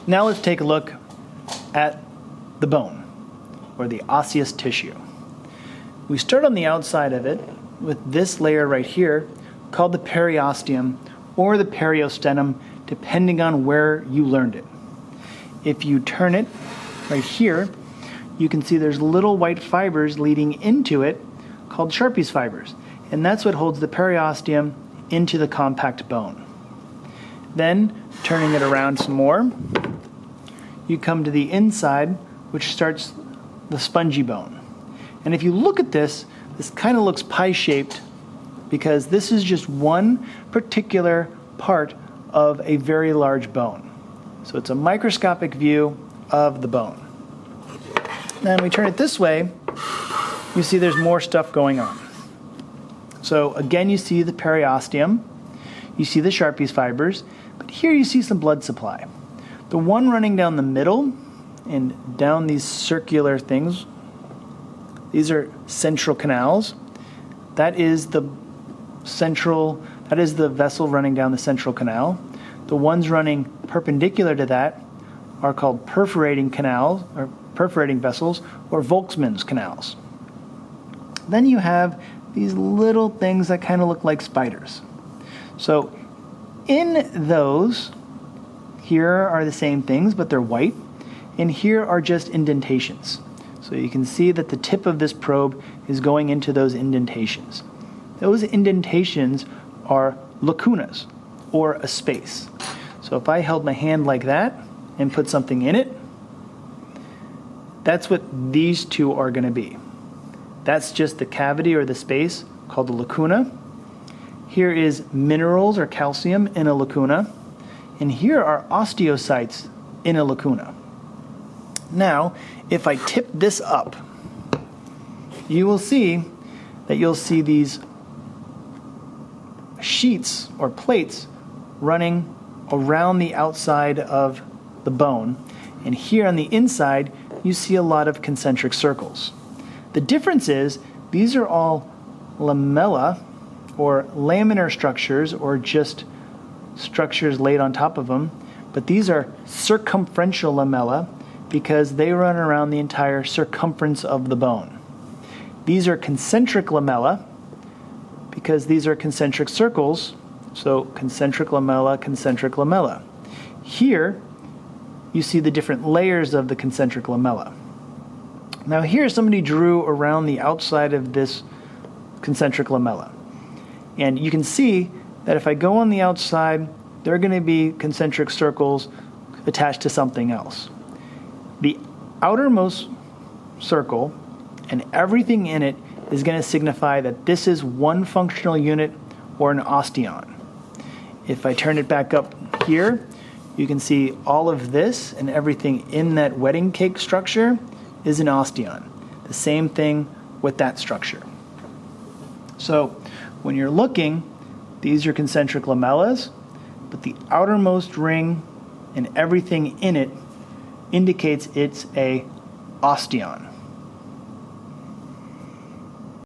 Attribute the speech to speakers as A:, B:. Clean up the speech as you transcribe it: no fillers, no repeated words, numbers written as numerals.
A: Now let's take a look at the bone, or the osseous tissue. We start on the outside of it with this layer right here called the periosteum or the periosteum, depending on where you learned it. If you turn it right here, you can see there's little white fibers leading into it called Sharpie's fibers, and that's what holds the periosteum into the compact bone. Then, turning it around some more, you come to the inside, which starts the spongy bone. And if you look at this, this kind of looks pie-shaped because this is just one particular part of a very large bone. So it's a microscopic view of the bone. Then we turn it this way, you see there's more stuff going on. So again, you see the periosteum, you see the Sharpie's fibers, but here you see some blood supply. The one running down the middle and down these circular things, these are central canals. That is the vessel running down the central canal. The ones running perpendicular to that are called perforating canals, or perforating vessels, or Volkmann's canals. Then you have these little things that kind of look like spiders. So in those, here are the same things, but they're white, and here are just indentations. So you can see that the tip of this probe is going into those indentations. Those indentations are lacunas, or a space. So if I held my hand like that and put something in it, that's what these two are going to be. That's just the cavity or the space called the lacuna. Here is minerals or calcium in a lacuna. And here are osteocytes in a lacuna. Now, if I tip this up, you will see that you'll see these sheets or plates running around the outside of the bone. And here on the inside, you see a lot of concentric circles. The difference is these are all lamella or laminar structures, or just structures laid on top of them, but these are circumferential lamella because they run around the entire circumference of the bone. These are concentric lamella because these are concentric circles, so concentric lamella, concentric lamella. Here, you see the different layers of the concentric lamella. Now here somebody drew around the outside of this concentric lamella. And you can see that if I go on the outside, there are going to be concentric circles attached to something else. The outermost circle and everything in it is going to signify that this is one functional unit or an osteon. If I turn it back up here, you can see all of this and everything in that wedding cake structure is an osteon. The same thing with that structure. So when you're looking, these are concentric lamellas, but the outermost ring and everything in it indicates it's a osteon.